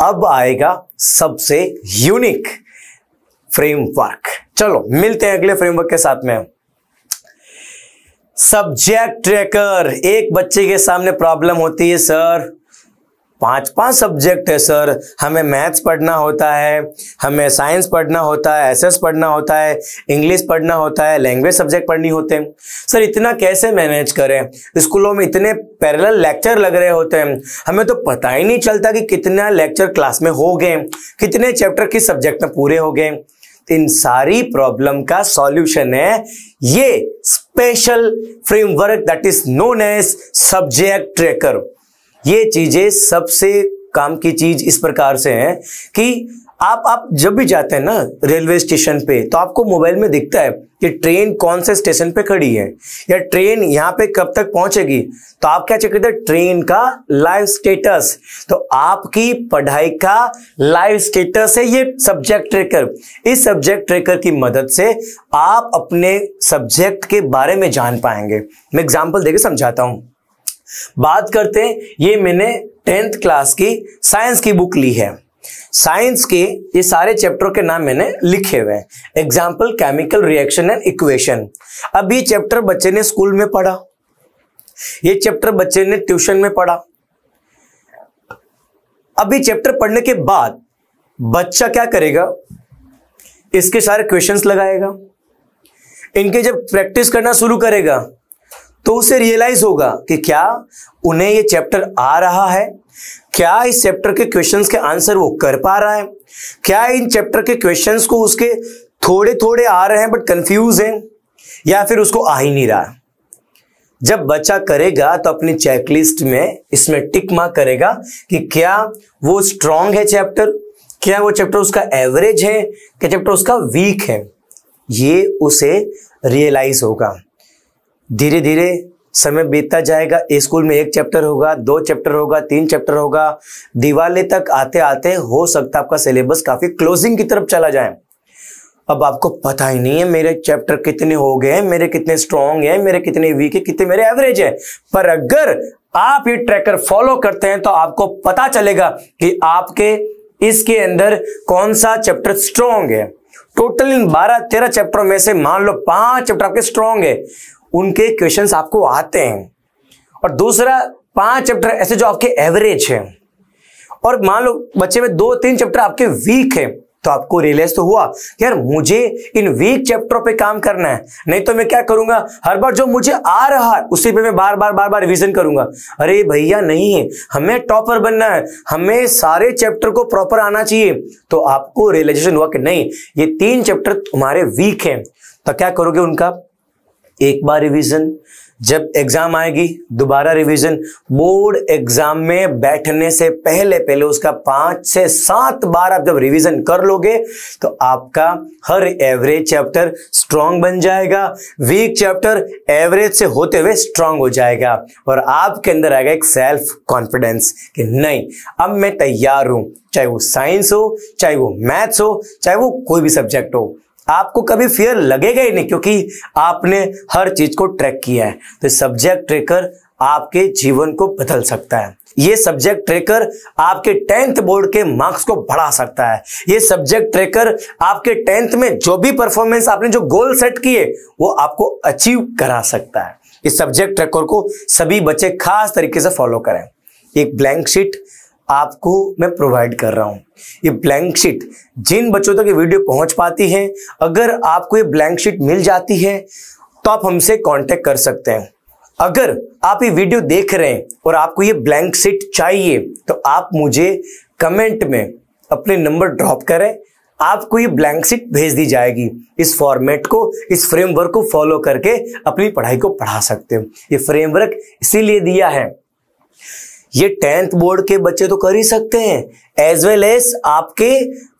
अब आएगा सबसे यूनिक फ्रेमवर्क। चलो मिलते हैं अगले फ्रेमवर्क के साथ में। Subject tracker. एक बच्चे के सामने प्रॉब्लम होती है, सर 5-5 सब्जेक्ट है सर, हमें मैथ्स पढ़ना होता है, हमें साइंस पढ़ना होता है, एसएस पढ़ना होता है, इंग्लिश पढ़ना होता है, लैंग्वेज सब्जेक्ट पढ़नी होते हैं, सर इतना कैसे मैनेज करें? स्कूलों में इतने पैरेलल लेक्चर लग रहे होते हैं, हमें तो पता ही नहीं चलता कि कितना लेक्चर क्लास में हो गए, कितने चैप्टर किस सब्जेक्ट में पूरे हो गए। इन सारी प्रॉब्लम का सॉल्यूशन है ये special framework that is known as subject tracker. ये चीजें सबसे काम की चीज इस प्रकार से है कि आप जब भी जाते हैं ना रेलवे स्टेशन पे, तो आपको मोबाइल में दिखता है कि ट्रेन कौन से स्टेशन पे खड़ी है या ट्रेन यहाँ पे कब तक पहुंचेगी। तो आप क्या चेक करते हैं? ट्रेन का लाइव स्टेटस। तो आपकी पढ़ाई का लाइव स्टेटस है ये सब्जेक्ट ट्रैकर। इस सब्जेक्ट ट्रैकर की मदद से आप अपने सब्जेक्ट के बारे में जान पाएंगे। मैं एग्जाम्पल देकर समझाता हूं। बात करते हैं, ये मैंने 10th क्लास की साइंस की बुक ली है। साइंस के ये सारे चैप्टर के नाम मैंने लिखे हुए हैं। Example chemical reaction and equation. अब ये चैप्टर बच्चे ने स्कूल में पढ़ा, ये चैप्टर बच्चे ने ट्यूशन में पढ़ा। अब ये चैप्टर पढ़ने के बाद बच्चा क्या करेगा? इसके सारे क्वेश्चंस लगाएगा। इनके जब प्रैक्टिस करना शुरू करेगा तो उसे रियलाइज होगा कि क्या उन्हें ये चैप्टर आ रहा है, क्या इस चैप्टर के क्वेश्चंस के आंसर वो कर पा रहा है, क्या इन चैप्टर के क्वेश्चंस को उसके थोड़े थोड़े आ रहे हैं बट कंफ्यूज हैं, या फिर उसको आ ही नहीं रहा। जब बच्चा करेगा तो अपनी चेकलिस्ट में इसमें टिक मार्क करेगा कि क्या वो स्ट्रांग है चैप्टर, क्या वो चैप्टर उसका एवरेज है, क्या चैप्टर उसका वीक है। ये उसे रियलाइज होगा। धीरे धीरे समय बीतता जाएगा। स्कूल में 1 चैप्टर होगा, 2 चैप्टर होगा, 3 चैप्टर होगा। दिवाली तक आते आते हो सकता है आपका सिलेबस काफी क्लोजिंग की तरफ चला जाए। अब आपको पता ही नहीं है मेरे चैप्टर कितने हो गए, मेरे कितने स्ट्रॉन्ग हैं, मेरे कितने वीक है, कितने मेरे एवरेज है। पर अगर आप ये ट्रैकर फॉलो करते हैं तो आपको पता चलेगा कि आपके इसके अंदर कौन सा चैप्टर स्ट्रॉन्ग है। टोटल इन 12-13 चैप्टरों में से मान लो 5 चैप्टर आपके स्ट्रॉन्ग है, उनके क्वेश्चंस आपको आते हैं, और दूसरा 5 चैप्टर ऐसे जो आपके एवरेज हैं, और मान लो बच्चे में 2-3 चैप्टर आपके वीक है। तो आपको रियलाइज तो हुआ यार मुझे इन वीक चैप्टरों पे काम करना है, नहीं तो मैं क्या करूंगा, हर बार जो मुझे आ रहा है उसी पे मैं बार बार रिवीजन करूंगा। अरे भैया नहीं है, हमें टॉपर बनना है, हमें सारे चैप्टर को प्रॉपर आना चाहिए। तो आपको रियलाइजेशन हुआ कि नहीं ये 3 चैप्टर तुम्हारे वीक हैं, तो क्या करोगे? उनका एक बार रिवीजन, जब एग्जाम आएगी दोबारा रिवीजन। बोर्ड एग्जाम में बैठने से पहले उसका 5 से 7 बार आप जब रिवीजन कर लोगे तो आपका हर एवरेज चैप्टर स्ट्रांग बन जाएगा, वीक चैप्टर एवरेज से होते हुए स्ट्रांग हो जाएगा, और आपके अंदर आएगा एक सेल्फ कॉन्फिडेंस कि नहीं अब मैं तैयार हूं, चाहे वो साइंस हो, चाहे वो मैथ्स हो, चाहे वो कोई भी सब्जेक्ट हो। आपको कभी फियर लगेगा ही नहीं क्योंकि आपने हर चीज को ट्रैक किया है। तो सब्जेक्ट ट्रैकर आपके जीवन को बदल सकता है। ये सब्जेक्ट ट्रैकर आपके 10th बोर्ड के मार्क्स को बढ़ा सकता है। ये सब्जेक्ट ट्रैकर आपके 10th में जो भी परफॉर्मेंस आपने जो गोल सेट किए वो आपको अचीव करा सकता है। इस सब्जेक्ट ट्रैकर को सभी बच्चे खास तरीके से फॉलो करें। एक ब्लैंक शीट आपको मैं प्रोवाइड कर रहा हूं। ये ब्लैंक शीट जिन बच्चों तक ये वीडियो पहुंच पाती है, अगर आपको ये ब्लैंक शीट मिल जाती है तो आप हमसे कांटेक्ट कर सकते हैं। अगर आप ये वीडियो देख रहे हैं और आपको ये ब्लैंक शीट चाहिए तो आप मुझे कमेंट में अपने नंबर ड्रॉप करें, आपको ये ब्लैंक शीट भेज दी जाएगी। इस फॉर्मेट को, इस फ्रेमवर्क को फॉलो करके अपनी पढ़ाई को पढ़ा सकते हो। ये फ्रेमवर्क इसीलिए दिया है, ये 10th बोर्ड के बच्चे तो कर ही सकते हैं, एज वेल एज आपके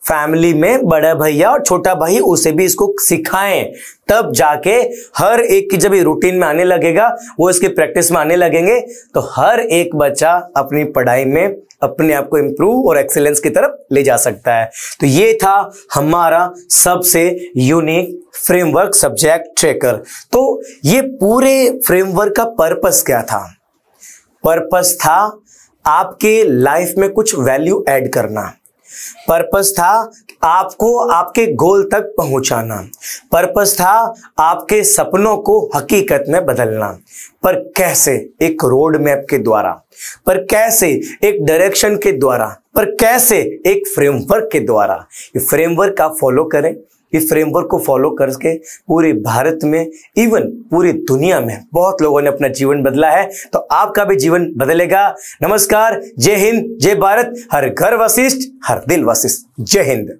फैमिली में बड़ा भैया और छोटा भाई उसे भी इसको सिखाएं। तब जाके हर एक की जब ये रूटीन में आने लगेगा, वो इसकी प्रैक्टिस में आने लगेंगे, तो हर एक बच्चा अपनी पढ़ाई में अपने आप को इंप्रूव और एक्सीलेंस की तरफ ले जा सकता है। तो ये था हमारा सबसे यूनिक फ्रेमवर्क सब्जेक्ट ट्रैकर। तो ये पूरे फ्रेमवर्क का पर्पस क्या था? पर्पस था आपके लाइफ में कुछ वैल्यू ऐड करना। पर्पस था आपको आपके गोल तक पहुंचाना। पर्पस था आपके सपनों को हकीकत में बदलना। पर कैसे? एक रोड मैप के द्वारा। पर कैसे? एक डायरेक्शन के द्वारा। पर कैसे? एक फ्रेमवर्क के द्वारा। ये फ्रेमवर्क आप फॉलो करें। इस फ्रेमवर्क को फॉलो करके पूरे भारत में, इवन पूरी दुनिया में बहुत लोगों ने अपना जीवन बदला है, तो आपका भी जीवन बदलेगा। नमस्कार, जय हिंद, जय भारत, हर घर वशिष्ठ, हर दिल वशिष्ठ। जय हिंद।